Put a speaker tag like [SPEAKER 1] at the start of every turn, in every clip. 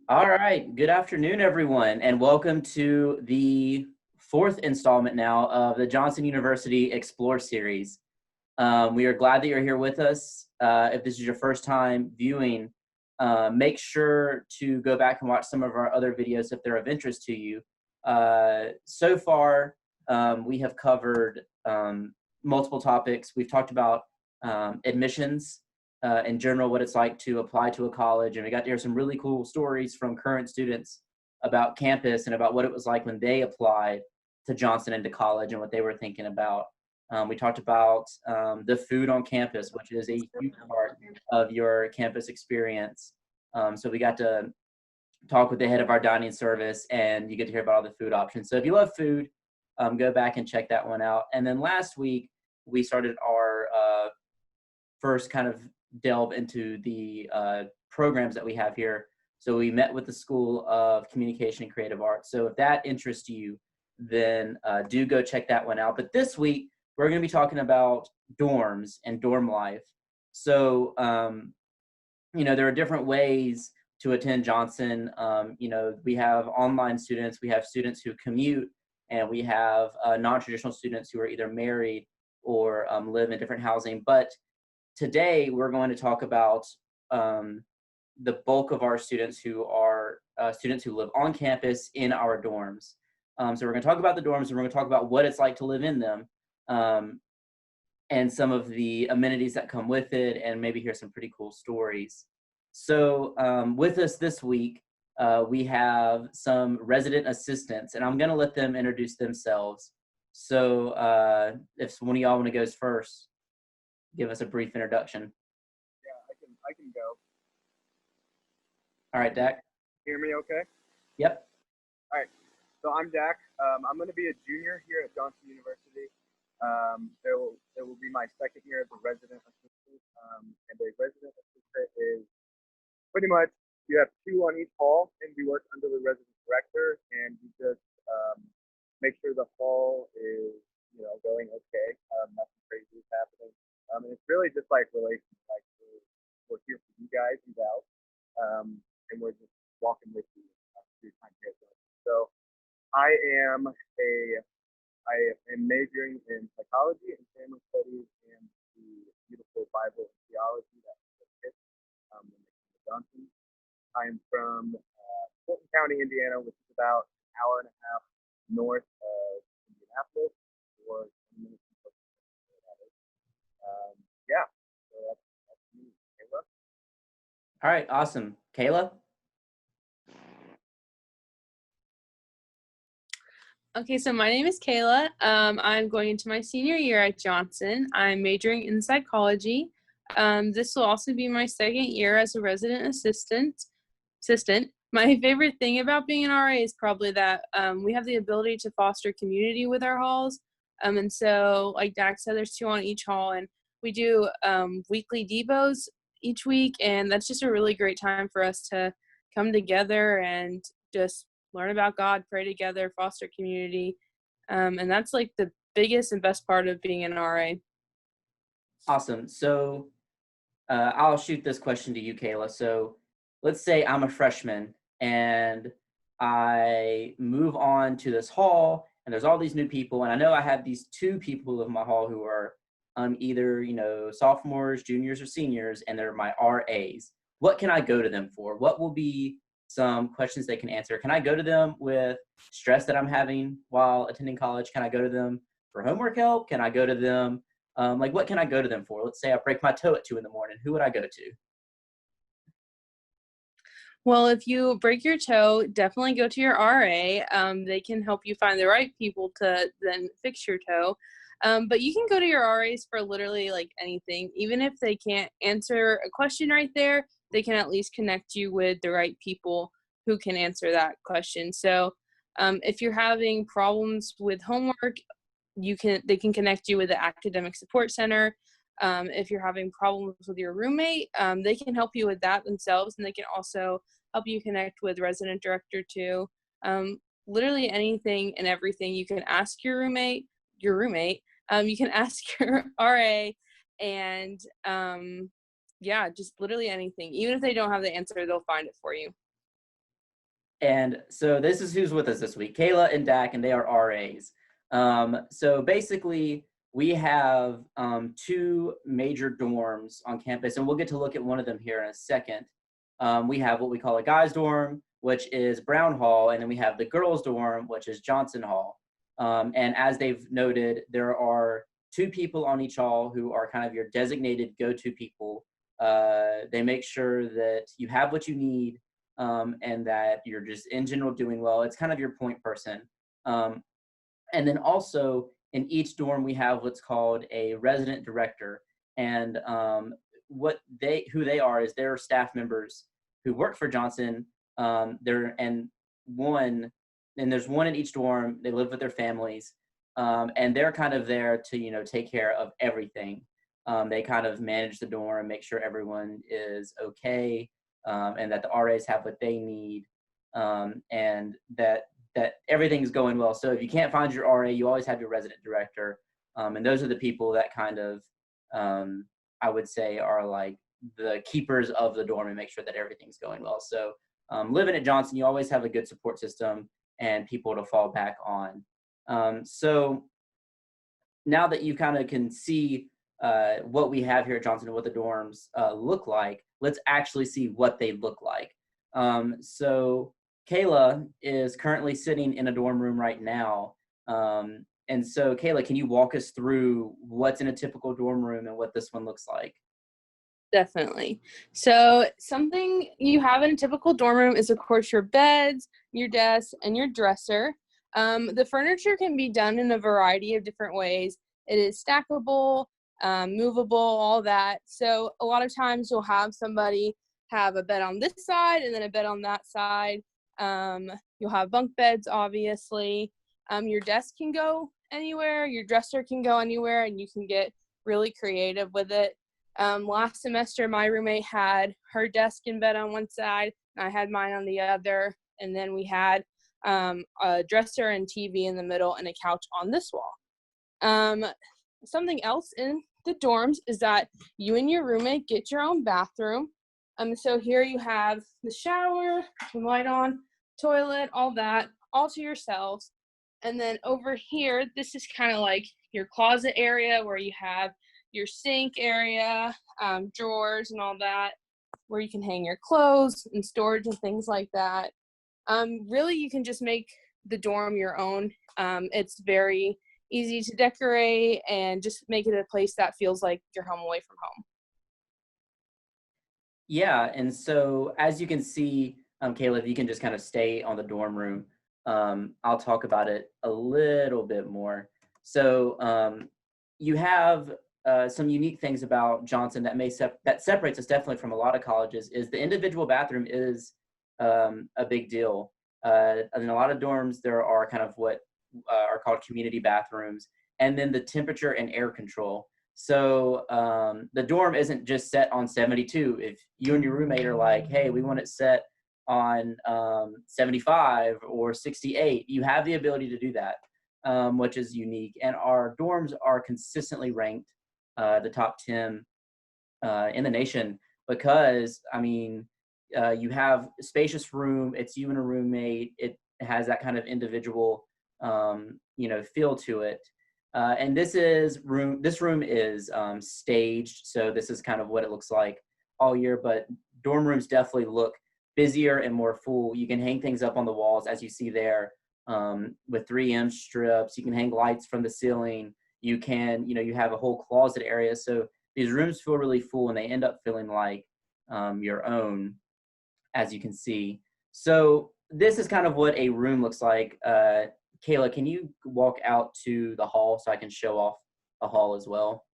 [SPEAKER 1] All right. Good afternoon, everyone, and welcome to the fourth installment now of the Johnson University Explore series. We are glad that you're here with us. If this is your first time viewing, make sure to go back and watch some of our other videos if they're of interest to you. So far, we have covered multiple topics. We've talked about admissions, in general, what it's like to apply to a college. And we got to hear some really cool stories from current students about campus and about what it was like when they applied to Johnson into college and what they were thinking about. We talked about the food on campus, which is a huge part of your campus experience. So we got to talk with the head of our dining service, and you get to hear about all the food options. So if you love food, go back and check that one out. And then last week, we started our first kind of delve into the programs that we have here. So we met with the School of Communication and Creative Arts. So if that interests you, then do go check that one out. But this week, we're going to be talking about dorms and dorm life. So, there are different ways to attend Johnson. We have online students, we have students who commute, and we have non-traditional students who are either married or live in different housing. But today, we're going to talk about the bulk of our students who are students who live on campus in our dorms. So we're going to talk about the dorms, and we're going to talk about what it's like to live in them, and some of the amenities that come with it, and maybe hear some pretty cool stories. So with us this week, we have some resident assistants, and I'm going to let them introduce themselves. So if one of y'all want to go first, give us a brief introduction.
[SPEAKER 2] Yeah, I can go.
[SPEAKER 1] All right, Dak.
[SPEAKER 2] Hear me okay?
[SPEAKER 1] Yep.
[SPEAKER 2] All right. So I'm Dak. I'm going to be a junior here at Johnson University. It will be my second year as a resident assistant. And a resident assistant is pretty much you have two on each hall, and we work under the resident director, and we just make sure the hall is going okay. Nothing crazy is happening. And it's really just like relations. Like we're here for you guys, you guys, and we're just walking with you through time here. So I am majoring in psychology and family studies and the beautiful Bible and theology that we in Johnson. I'm from Fulton County, Indiana, which is about an hour and a half north of Indianapolis, or 20 minutes from yeah, so that's me, Kayla.
[SPEAKER 1] All right, awesome. Kayla?
[SPEAKER 3] Okay, so my name is Kayla. I'm going into my senior year at Johnson. I'm majoring in psychology. This will also be my second year as a resident assistant. My favorite thing about being an RA is probably that we have the ability to foster community with our halls. And so, like Dak said, there's two on each hall, and we do weekly Devos each week, and that's just a really great time for us to come together and just learn about God, pray together, foster community. And that's like the biggest and best part of being an RA.
[SPEAKER 1] Awesome. So I'll shoot this question to you, Kayla. So let's say I'm a freshman and I move on to this hall, and there's all these new people, and I know I have these two people who live in my hall who are either sophomores, juniors, or seniors, and they're my RAs. What can I go to them for? What will be some questions they can answer? Can I go to them with stress that I'm having while attending college? Can I go to them for homework help? Can I go to them what can I go to them for? Let's say I break my toe at 2 a.m. Who would I go to?
[SPEAKER 3] Well, if you break your toe, definitely go to your RA. They can help you find the right people to then fix your toe. But you can go to your RAs for literally like anything. Even if they can't answer a question right there, they can at least connect you with the right people who can answer that question. So if you're having problems with homework, they can connect you with the academic support center. If you're having problems with your roommate, they can help you with that themselves, and they can also help you connect with resident director too. Literally anything and everything. You can ask your roommate. You can ask your RA, and just literally anything. Even if they don't have the answer, they'll find it for you.
[SPEAKER 1] And so this is who's with us this week, Kayla and Dak, and they are RAs. So basically, we have two major dorms on campus, and we'll get to look at one of them here in a second. We have what we call a guys dorm, which is Brown Hall, and then we have the girls dorm, which is Johnson Hall. And as they've noted, there are two people on each hall who are kind of your designated go-to people. They make sure that you have what you need, and that you're just in general doing well. It's kind of your point person. And then also in each dorm, we have what's called a resident director. And who they are is they're staff members who work for Johnson. There's one in each dorm. They live with their families, and they're kind of there to take care of everything. They kind of manage the dorm, make sure everyone is okay, and that the RAs have what they need, and that everything's going well. So if you can't find your RA, you always have your resident director, and those are the people that kind of I would say are like the keepers of the dorm and make sure that everything's going well. So living at Johnson, you always have a good support system and people to fall back on. So now that you kind of can see what we have here at Johnson and what the dorms look like, let's actually see what they look like. So Kayla is currently sitting in a dorm room right now. And so Kayla, can you walk us through what's in a typical dorm room and what this one looks like?
[SPEAKER 3] Definitely. So something you have in a typical dorm room is, of course, your beds, your desk, and your dresser. The furniture can be done in a variety of different ways. It is stackable, movable, all that. So a lot of times you'll have somebody have a bed on this side and then a bed on that side. You'll have bunk beds, obviously. Your desk can go anywhere. Your dresser can go anywhere, and you can get really creative with it. Last semester, my roommate had her desk and bed on one side, and I had mine on the other. And then we had a dresser and TV in the middle and a couch on this wall. Something else in the dorms is that you and your roommate get your own bathroom. So here you have the shower, the light on, toilet, all that, all to yourselves. And then over here, this is kind of like your closet area where you have your sink area, drawers and all that, where you can hang your clothes and storage and things like that. Really, you can just make the dorm your own. It's very easy to decorate and just make it a place that feels like you're home away from home.
[SPEAKER 1] Yeah, and so as you can see, Kayla, if you can just kind of stay on the dorm room, I'll talk about it a little bit more. So you have some unique things about Johnson that separates us definitely from a lot of colleges is the individual bathroom is a big deal. In a lot of dorms, there are kind of what are called community bathrooms, and then the temperature and air control. So the dorm isn't just set on 72. If you and your roommate are like, hey, we want it set on 75 or 68, you have the ability to do that, which is unique. And our dorms are consistently ranked the top 10 in the nation because, I mean, you have a spacious room, it's you and a roommate, it has that kind of individual, feel to it. And this room is staged, so this is kind of what it looks like all year, but dorm rooms definitely look busier and more full. You can hang things up on the walls as you see there with 3M strips. You can hang lights from the ceiling. You can, you have a whole closet area. So these rooms feel really full and they end up feeling like your own, as you can see. So this is kind of what a room looks like. Kayla, can you walk out to the hall so I can show off the hall as well?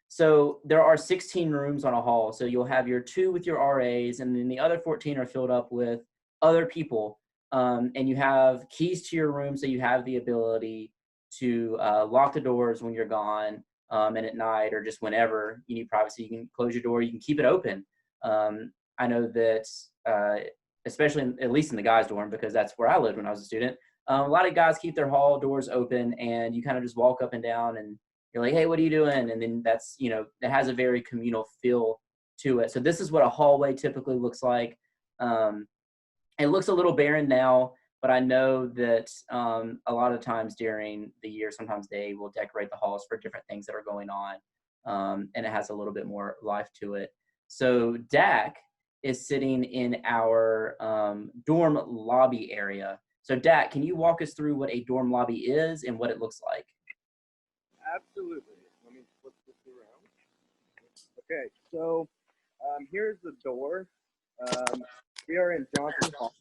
[SPEAKER 1] So there are 16 rooms on a hall. So you'll have your 2 with your RAs, and then the other 14 are filled up with other people. And you have keys to your room, so you have the ability to lock the doors when you're gone, and at night or just whenever you need privacy. You can close your door. You can keep it open. I know that, especially at least in the guys' dorm, because that's where I lived when I was a student, a lot of guys keep their hall doors open, and you kind of just walk up and down and you're like, hey, what are you doing? And then that's, it has a very communal feel to it. So this is what a hallway typically looks like. It looks a little barren now, but I know that a lot of times during the year, sometimes they will decorate the halls for different things that are going on, and it has a little bit more life to it. So Dak is sitting in our dorm lobby area. So Dak, can you walk us through what a dorm lobby is and what it looks like?
[SPEAKER 2] Absolutely. Let me flip this around. Okay, so here's the door. We are in Johnson Hall.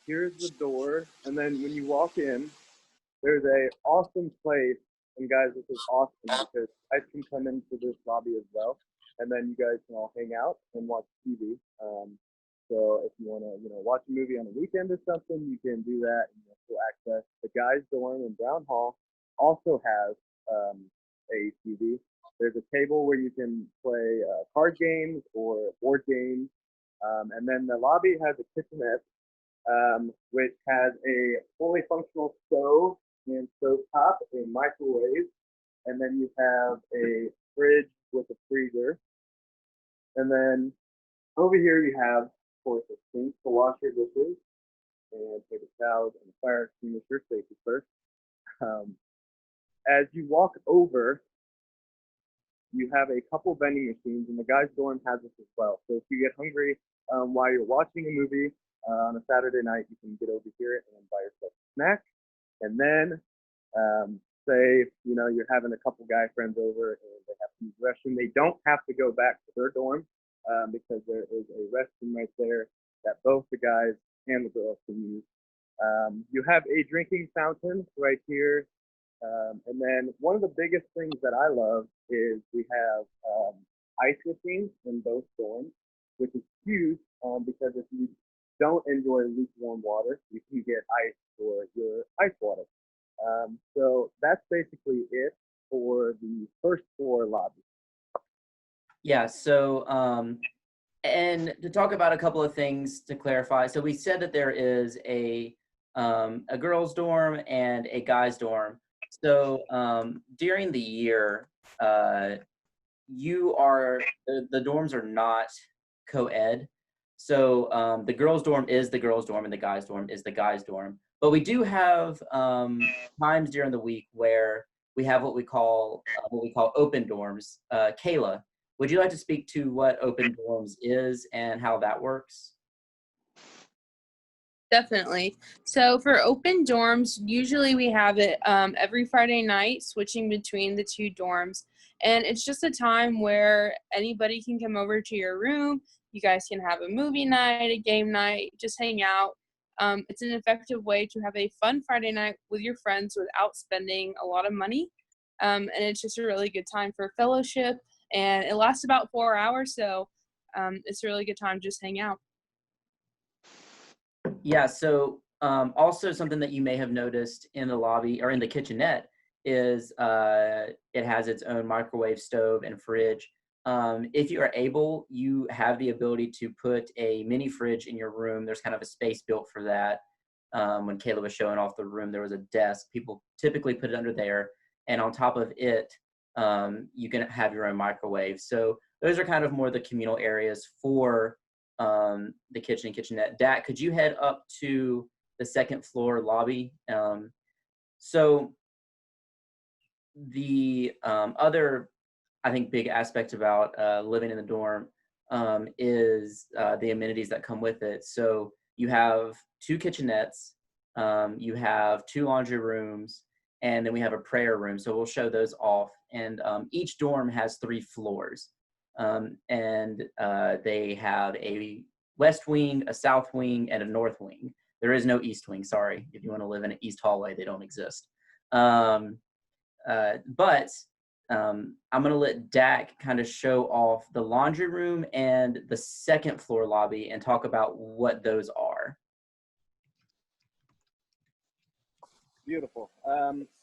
[SPEAKER 2] Here's the door, and then when you walk in, there's a awesome place. And guys, this is awesome because you guys can come into this lobby as well, and then you guys can all hang out and watch TV. So if you want to, watch a movie on a weekend or something, you can do that and still access. The guys' dorm in Brown Hall also has a TV. There's a table where you can play card games or board games, and then the lobby has a kitchenette, which has a fully functional stove and stovetop, a microwave, and then you have a fridge with a freezer. And then over here you have, of course, a sink to wash your dishes and paper towels and a fire extinguisher, safety first. As you walk over, you have a couple vending machines, and the guys' dorm has this as well. So if you get hungry while you're watching a movie on a Saturday night, you can get over here and buy yourself a snack. And then say, you're having a couple guy friends over and they have to use the restroom. They don't have to go back to their dorm because there is a restroom right there that both the guys and the girls can use. You have a drinking fountain right here. And then one of the biggest things that I love is we have ice machines in both dorms, which is huge because if you don't enjoy lukewarm water, you can get ice for your ice water. So that's basically it for the first floor lobby.
[SPEAKER 1] Yeah, so and to talk about a couple of things to clarify. So we said that there is a girls' dorm and a guys' dorm. So during the year, the dorms are not co-ed. So the girls' dorm is the girls' dorm and the guys' dorm is the guys' dorm. But we do have times during the week where we have what we call open dorms. Kayla, would you like to speak to what open dorms is and how that works?
[SPEAKER 3] Definitely. So for open dorms, usually we have it every Friday night, switching between the two dorms. And it's just a time where anybody can come over to your room. You guys can have a movie night, a game night, just hang out. It's an effective way to have a fun Friday night with your friends without spending a lot of money. And it's just a really good time for fellowship. And it lasts about 4 hours. So it's a really good time to just hang out.
[SPEAKER 1] Yeah, so also something that you may have noticed in the lobby or in the kitchenette is it has its own microwave, stove, and fridge. If you are able, you have the ability to put a mini fridge in your room. There's kind of a space built for that. When Kayla was showing off the room, there was a desk. People typically put it under there, and on top of it, you can have your own microwave. So those are kind of more the communal areas for the kitchen and kitchenette. Dak, could you head up to the second floor lobby? So the other, I think, big aspect about living in the dorm is the amenities that come with it. So you have 2 kitchenettes, you have 2 laundry rooms, and then we have a prayer room. So we'll show those off. And each dorm has 3 floors. And they have a west wing, a south wing, and a north wing. There is no east wing, sorry. If you want to live in an east hallway, they don't exist. But I'm going to let Dak kind of show off the laundry room and the second floor lobby and talk about what those are.
[SPEAKER 2] Beautiful.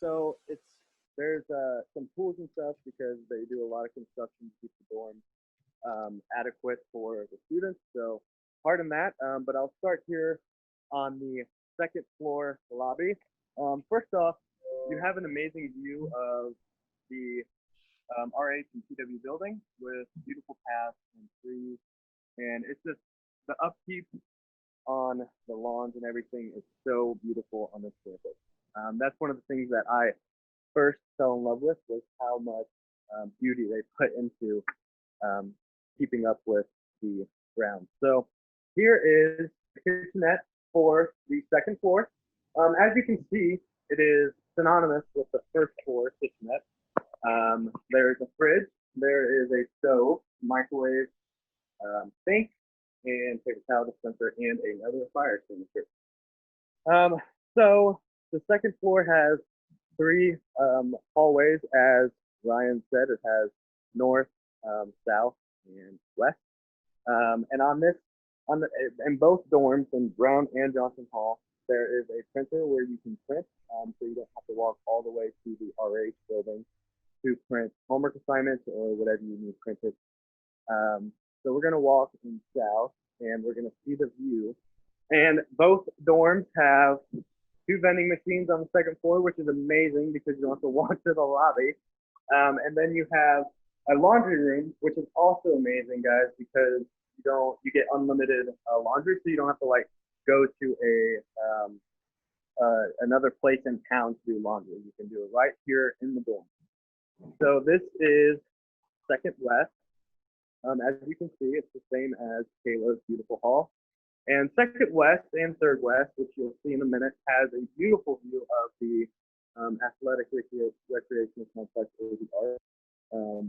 [SPEAKER 2] So there's some tools and stuff because they do a lot of construction to keep the dorm adequate for the students. So pardon that, but I'll start here on the second floor lobby. First off, you have an amazing view of the RH and TW building with beautiful paths and trees, and it's just the upkeep on the lawns and everything is so beautiful on this campus. That's one of the things that I first fell in love with, was how much beauty they put into um, keeping up with the ground. So here is the kitchenette for the second floor. As you can see, it is synonymous with the first floor kitchenette. There is a fridge, there is a stove, microwave, sink, and paper towel dispenser, and another fire extinguisher. So the second floor has three hallways, as Ryan said. It has north, south, and west. And in both dorms, in Brown and Johnson Hall, there is a printer where you can print, so you don't have to walk all the way to the RH building to print homework assignments or whatever you need printed. So we're gonna walk in south, and we're gonna see the view. And both dorms have two vending machines on the second floor, which is amazing because you don't have to walk to the lobby. And then you have a laundry room, which is also amazing, guys, because you get unlimited laundry, so you don't have to like go to another place in town to do laundry. You can do it right here in the dorm. So this is Second West. As you can see, it's the same as Kayla's beautiful hall. And Second West and Third West, which you'll see in a minute, has a beautiful view of the athletic recreational complex, or the art,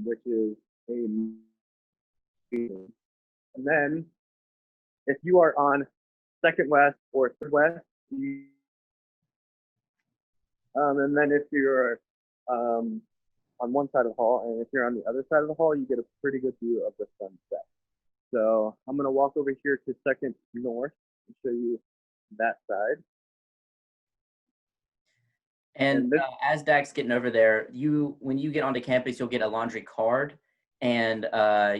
[SPEAKER 2] which is amazing. And then, if you are on Second West or Third West, and then if you're on one side of the hall, and if you're on the other side of the hall, you get a pretty good view of the sunset. So I'm going to walk over here to Second North and show you that side.
[SPEAKER 1] And as Dak's getting over there, when you get onto campus, you'll get a laundry card, and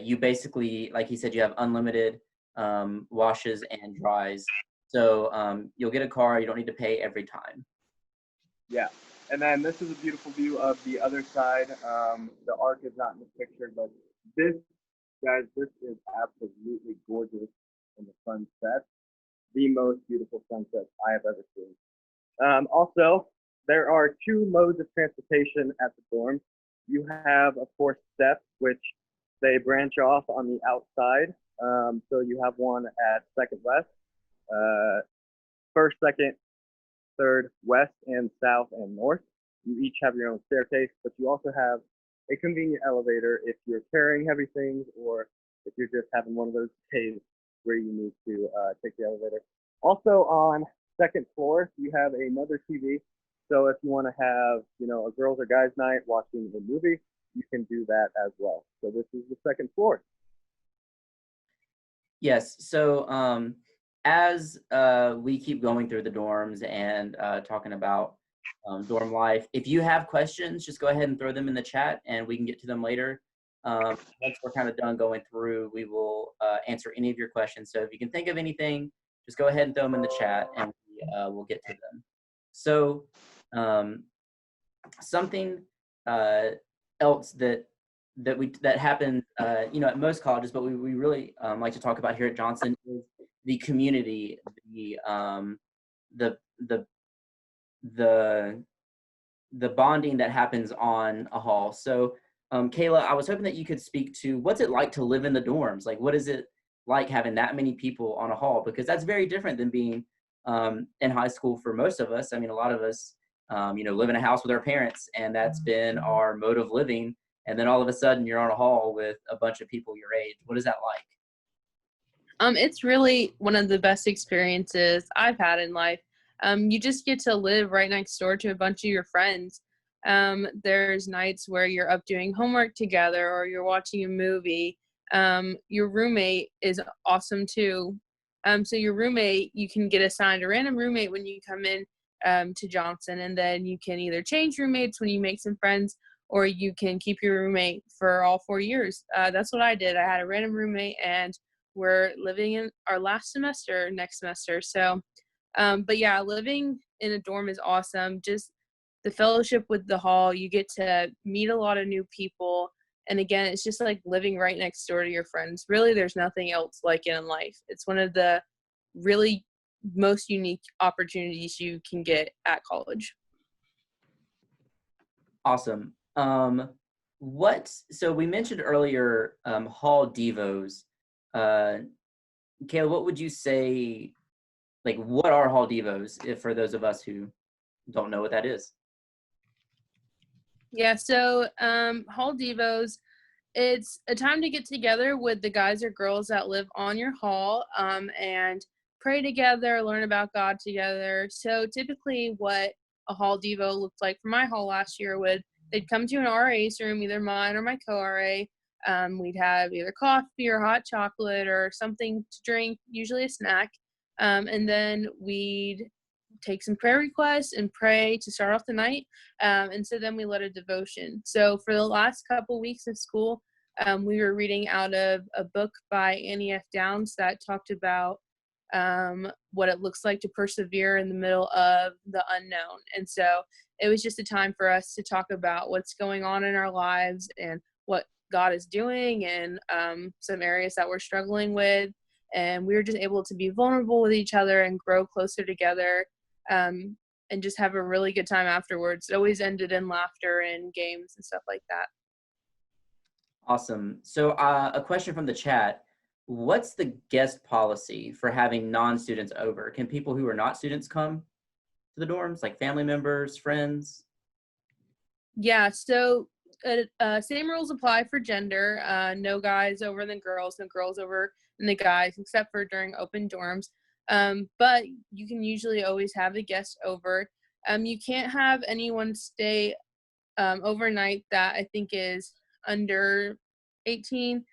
[SPEAKER 1] you basically, like he said, you have unlimited washes and dries. So you'll get a card. You don't need to pay every time.
[SPEAKER 2] Yeah. And then this is a beautiful view of the other side. The arc is not in the picture, but this, guys, this is absolutely gorgeous in the sunset. The most beautiful sunset I have ever seen. Also, there are two modes of transportation at the dorm. You have, of course, steps, which they branch off on the outside. So you have one at Second West, first, second, third, west, and south, and north. You each have your own staircase, but you also have a convenient elevator if you're carrying heavy things, or if you're just having one of those days where you need to take the elevator. Also on second floor, you have another TV. So if you want to have, a girls or guys night watching a movie, you can do that as well. So this is the second floor.
[SPEAKER 1] Yes. So as we keep going through the dorms and talking about dorm life, if you have questions, just go ahead and throw them in the chat, and we can get to them later. Once we're kind of done going through, we will answer any of your questions. So if you can think of anything, just go ahead and throw them in the chat, and we'll get to them. So something else that happens, at most colleges, but we really like to talk about here at Johnson is the community, the bonding that happens on a hall. So, Kayla, I was hoping that you could speak to what's it like to live in the dorms. Like, what is it like having that many people on a hall? Because that's very different than being in high school for most of us. I mean, a lot of us, live in a house with our parents, and that's been our mode of living. And then all of a sudden, you're on a hall with a bunch of people your age. What is that like?
[SPEAKER 3] It's really one of the best experiences I've had in life. You just get to live right next door to a bunch of your friends. There's nights where you're up doing homework together, or you're watching a movie. Your roommate is awesome too. So your roommate, you can get assigned a random roommate when you come in to Johnson, and then you can either change roommates when you make some friends, or you can keep your roommate for all 4 years. That's what I did. I had a random roommate, and we're living in our last semester next semester. So, but yeah, living in a dorm is awesome. Just the fellowship with the hall, you get to meet a lot of new people. And again, it's just like living right next door to your friends. Really, there's nothing else like it in life. It's one of the really most unique opportunities you can get at college.
[SPEAKER 1] Awesome. So we mentioned earlier Hall Devos. Kayla, what would you say, like, what are Hall Devos, if for those of us who don't know what that is?
[SPEAKER 3] Yeah, so Hall Devos, it's a time to get together with the guys or girls that live on your hall and pray together, learn about God together. So typically what a Hall Devo looked like for my hall last year they'd come to an RA's room, either mine or my co-RA. We'd have either coffee or hot chocolate or something to drink, usually a snack. And then we'd take some prayer requests and pray to start off the night. And so then we led a devotion. So for the last couple weeks of school, we were reading out of a book by Annie F. Downs that talked about what it looks like to persevere in the middle of the unknown. And so it was just a time for us to talk about what's going on in our lives and what God is doing and some areas that we're struggling with. And we were just able to be vulnerable with each other and grow closer together and just have a really good time afterwards. It always ended in laughter and games and stuff like that.
[SPEAKER 1] Awesome. So a question from the chat. What's the guest policy for having non-students over? Can people who are not students come to the dorms, like family members, friends?
[SPEAKER 3] Yeah, so same rules apply for gender. No guys over than girls, no girls over than the guys, except for during open dorms. But you can usually always have a guest over. You can't have anyone stay overnight that I think is under 18.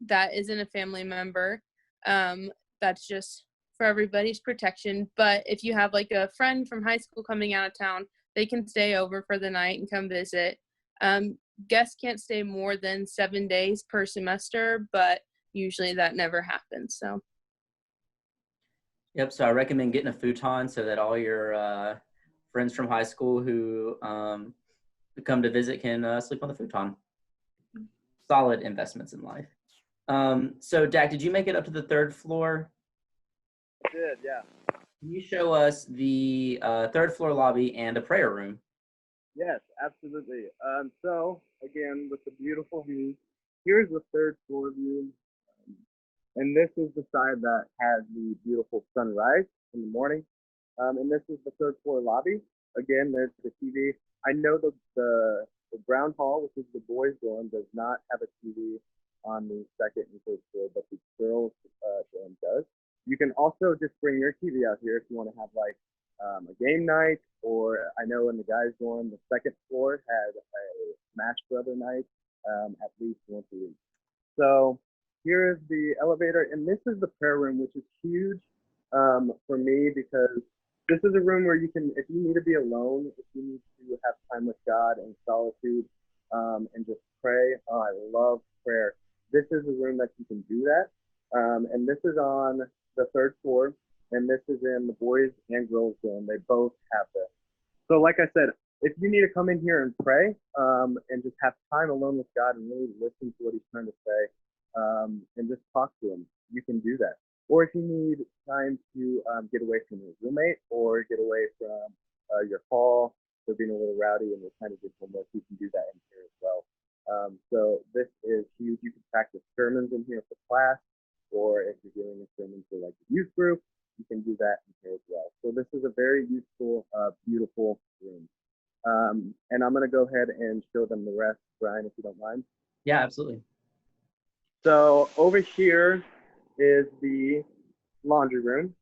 [SPEAKER 3] That isn't a family member. That's just for everybody's protection. But if you have like a friend from high school coming out of town, they can stay over for the night and come visit. Guests can't stay more than 7 days per semester, but usually that never happens. So.
[SPEAKER 1] Yep. So I recommend getting a futon so that all your friends from high school who come to visit can sleep on the futon. Solid investments in life. So Dak, did you make it up to the third floor?
[SPEAKER 2] I did, yeah.
[SPEAKER 1] Can you show us the third floor lobby and a prayer room?
[SPEAKER 2] Yes, absolutely. So again, with the beautiful view, here's the third floor view. And this is the side that has the beautiful sunrise in the morning. And this is the third floor lobby. Again, there's the TV. I know the ground hall, which is the boys' dorm, does not have a TV on the second and third floor, but the girls' dorm does. You can also just bring your TV out here if you want to have like a game night, or I know in the guys' dorm, the second floor had a Smash Brother night at least once a week. So here is the elevator, and this is the prayer room, which is huge for me because this is a room where you can, if you need to be alone, if you need to have time with God and solitude and just pray. Oh, I love prayer. This is a room that you can do that. And this is on the third floor, and this is in the boys and girls dorm. They both have this. So like I said, if you need to come in here and pray and just have time alone with God and really listen to what he's trying to say and just talk to him, you can do that. Or if you need time to get away from your roommate or get away from your hall, for being a little rowdy and you're trying to do homework, you can do that in here as well. So this is huge. You can practice sermons in here for class, or if you're doing a sermon for like the youth group, you can do that in here as well. So this is a very useful, beautiful room. And I'm going to go ahead and show them the rest, Brian, if you don't mind.
[SPEAKER 1] Yeah, absolutely.
[SPEAKER 2] So over here is the laundry room.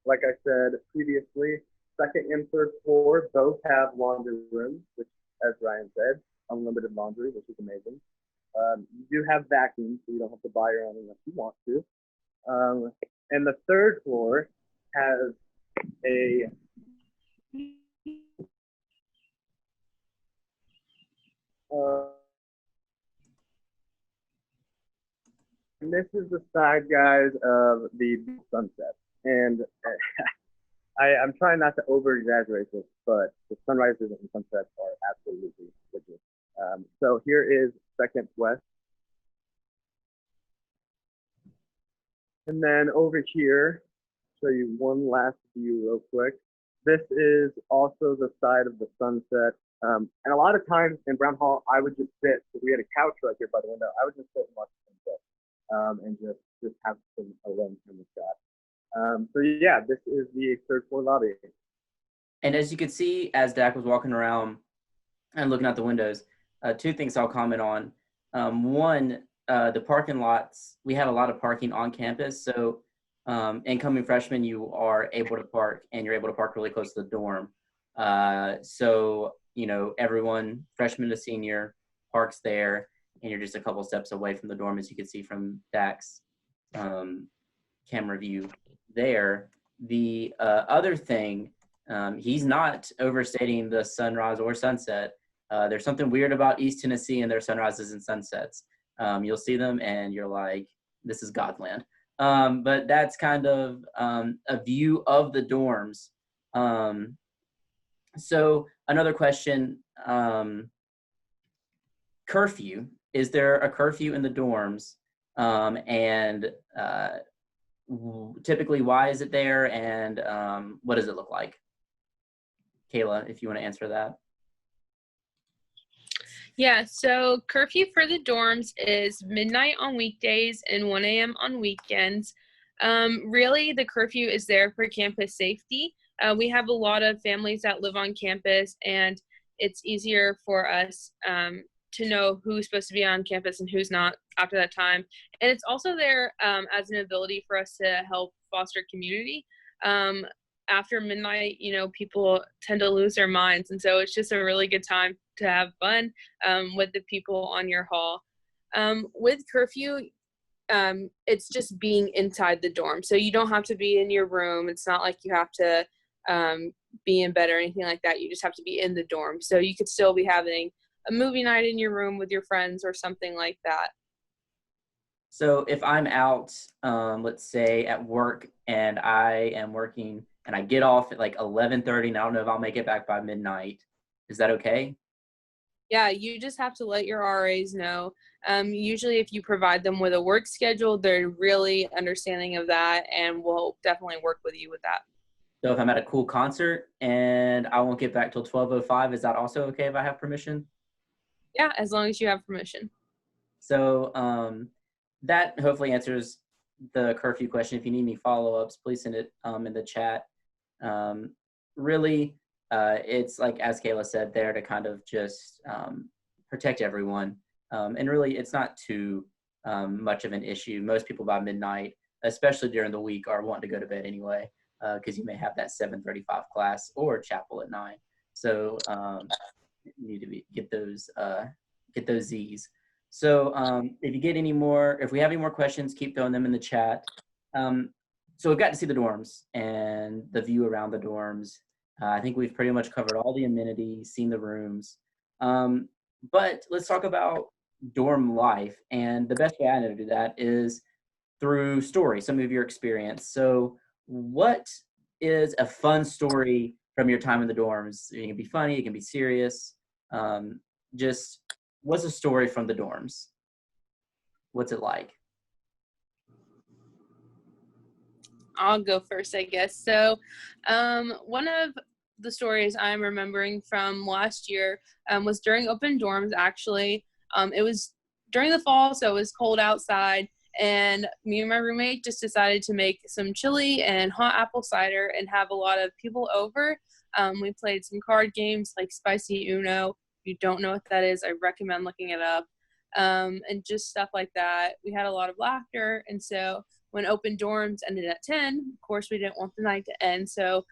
[SPEAKER 2] Like I said previously, second and third floor both have laundry rooms, which, as Ryan said, unlimited laundry, which is amazing. You do have vacuums, so you don't have to buy your own unless you want to. And the third floor has a and this is the side, guys, of the sunset. And I'm trying not to over exaggerate this, but the sunrises and sunsets are absolutely gorgeous. So here is second west. And then over here, show you one last view real quick. This is also the side of the sunset. And a lot of times in Brown Hall, I would just sit. We had a couch right here by the window. I would just sit and watch the sunset, and just have some alone time with God. So yeah, this is the third floor lobby.
[SPEAKER 1] And as you could see, as Dak was walking around and looking out the windows, two things I'll comment on. One, the parking lots, we have a lot of parking on campus. So incoming freshmen, you are able to park, and you're able to park really close to the dorm. So, everyone, freshman to senior, parks there, and you're just a couple steps away from the dorm, as you can see from Dak's camera view there. The other thing, he's not overstating the sunrise or sunset. There's something weird about East Tennessee and their sunrises and sunsets. You'll see them and you're like, this is Godland. But that's kind of a view of the dorms. So another question, curfew. Is there a curfew in the dorms? And typically, why is it there? And what does it look like? Kayla, if you want to answer that.
[SPEAKER 3] Yeah, so curfew for the dorms is midnight on weekdays and 1 a.m. on weekends. Really, the curfew is there for campus safety. We have a lot of families that live on campus, and it's easier for us to know who's supposed to be on campus and who's not after that time. And it's also there as an ability for us to help foster community. After midnight, people tend to lose their minds. And so it's just a really good time to have fun with the people on your hall. With curfew, it's just being inside the dorm. So you don't have to be in your room. It's not like you have to be in bed or anything like that. You just have to be in the dorm. So you could still be having a movie night in your room with your friends or something like that.
[SPEAKER 1] So if I'm out, let's say at work, and I am working and I get off at like 11:30 and I don't know if I'll make it back by midnight, is that okay?
[SPEAKER 3] Yeah, you just have to let your RAs know. Usually if you provide them with a work schedule, they're really understanding of that and will definitely work with you with that.
[SPEAKER 1] So if I'm at a cool concert and I won't get back till 12:05, is that also okay if I have permission?
[SPEAKER 3] Yeah, as long as you have permission.
[SPEAKER 1] So that hopefully answers the curfew question. If you need any follow-ups, please send it in the chat. Really, it's like, as Kayla said, there to kind of just protect everyone. And really, it's not too much of an issue. Most people by midnight, especially during the week, are wanting to go to bed anyway, because you may have that 7:35 class or chapel at 9. So you need to get those Z's. So if you get any more, if we have any more questions, keep throwing them in the chat. So we've got to see the dorms and the view around the dorms. I think we've pretty much covered all the amenities, seen the rooms. But let's talk about dorm life. And the best way I know to do that is through story, some of your experience. So what is a fun story from your time in the dorms? It can be funny, it can be serious. Just what's a story from the dorms? What's it like?
[SPEAKER 3] I'll go first, I guess. So one of the stories I'm remembering from last year was during open dorms, actually. It was during the fall, so it was cold outside, and me and my roommate just decided to make some chili and hot apple cider and have a lot of people over. We played some card games like Spicy Uno. If you don't know what that is, I recommend looking it up. And just stuff like that. We had a lot of laughter, and so when open dorms ended at 10, of course, we didn't want the night to end. So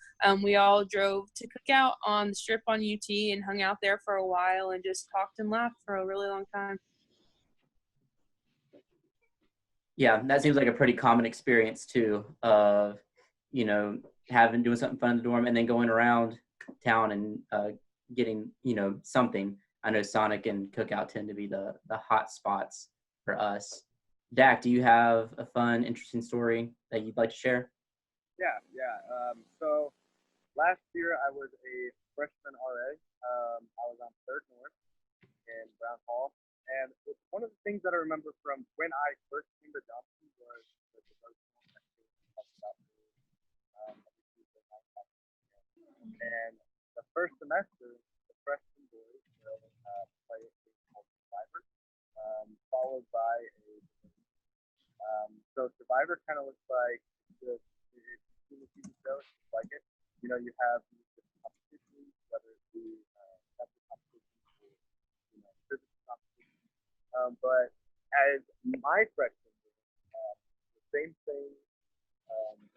[SPEAKER 3] we all drove to Cookout on the strip on UT and hung out there for a while and just talked and laughed for a really long time.
[SPEAKER 1] Yeah, that seems like a pretty common experience too, of, doing something fun in the dorm and then going around town and getting, something. I know Sonic and Cookout tend to be the hot spots for us. Dak, do you have a fun, interesting story that you'd like to share?
[SPEAKER 2] Yeah. So last year I was a freshman RA. I was on Third North in Brown Hall, and one of the things that I remember from when I first came to Johnson was the devotional that we talked about And the first semester, the freshman boys will play a game called Survivor, followed by a so Survivor kind of looks like the TV show, it's just like it. You know, you have these different competitions, whether it be method competitions or physics competitions. But as my freshman year, the same thing.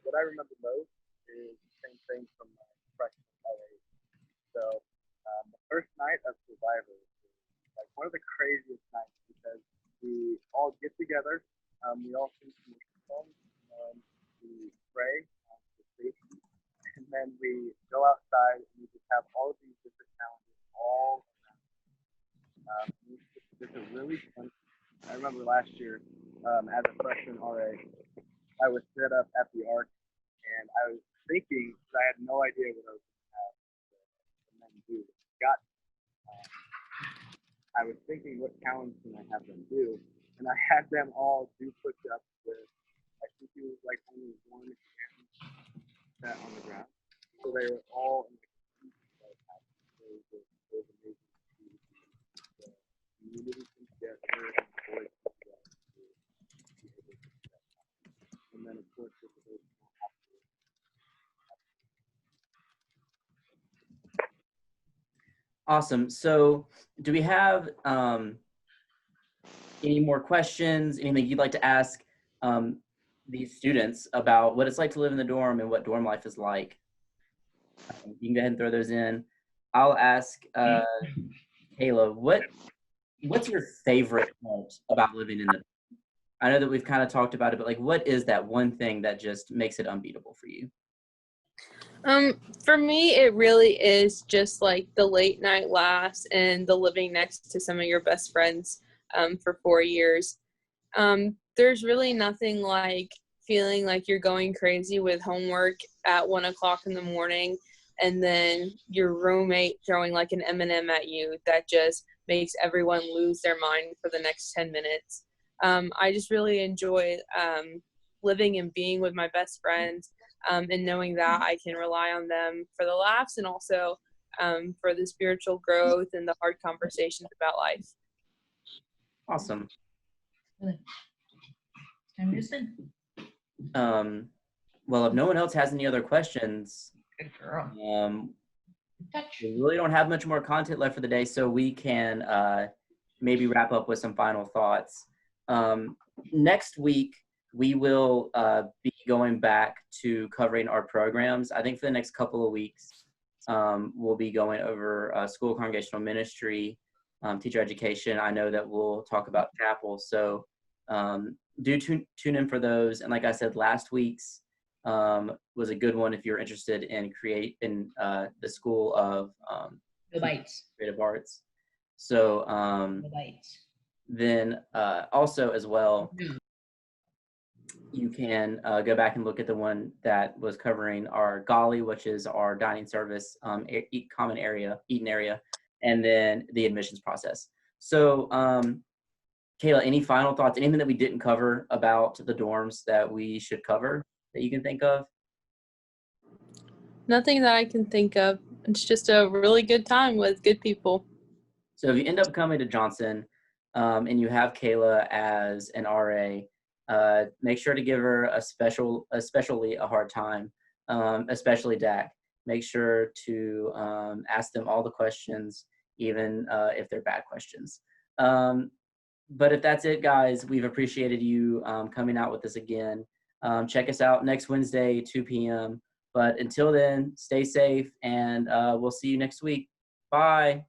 [SPEAKER 2] What I remember most is the same thing from my freshman LA. So the first night of Survivor was like one of the craziest nights because we all get together. We all sing some songs, and we pray for safety, and then we go outside and we just have all of these different challenges all around. It's a really fun. I remember last year, as a freshman RA, I was set up at the Arc, and I was thinking, because I had no idea what I was going to have the men do. I was thinking, what challenge can I have them do? And I had them all do push-ups with, I think it was like only one hand set on the ground. So they were all in the it was amazing to see the community come together and the boys come together to be able to do that. And then, of course, with the boys afterwards.
[SPEAKER 1] Awesome. So do we have any more questions, anything you'd like to ask these students about what it's like to live in the dorm and what dorm life is like? You can go ahead and throw those in. I'll ask Kayla, what's your favorite part about living in the dorm? I know that we've kind of talked about it, but like, what is that one thing that just makes it unbeatable for you?
[SPEAKER 3] For me, it really is just like the late night laughs and the living next to some of your best friends for 4 years. There's really nothing like feeling like you're going crazy with homework at 1 o'clock in the morning and then your roommate throwing like an M&M at you that just makes everyone lose their mind for the next 10 minutes. I just really enjoy living and being with my best friends. And knowing that I can rely on them for the laughs and also for the spiritual growth and the hard conversations about life.
[SPEAKER 1] Awesome. Well, if no one else has any other questions,
[SPEAKER 4] Good girl.
[SPEAKER 1] We really don't have much more content left for the day, so we can maybe wrap up with some final thoughts. Next week, we will be going back to covering our programs. I think for the next couple of weeks, we'll be going over school congregational ministry, teacher education. I know that we'll talk about chapel. So do tune in for those. And like I said, last week's was a good one if you're interested in the School of Creative Arts. So then also as well, you can go back and look at the one that was covering our Golly, which is our dining service, common area, eating area, and then the admissions process. So Kayla, any final thoughts, anything that we didn't cover about the dorms that we should cover that you can think of?
[SPEAKER 3] Nothing that I can think of. It's just a really good time with good people.
[SPEAKER 1] So if you end up coming to Johnson and you have Kayla as an RA, make sure to give her especially a hard time, especially Dak. Make sure to ask them all the questions, even if they're bad questions. But if that's it, guys, we've appreciated you coming out with this again. Check us out next Wednesday, 2 p.m. But until then, stay safe, and we'll see you next week. Bye.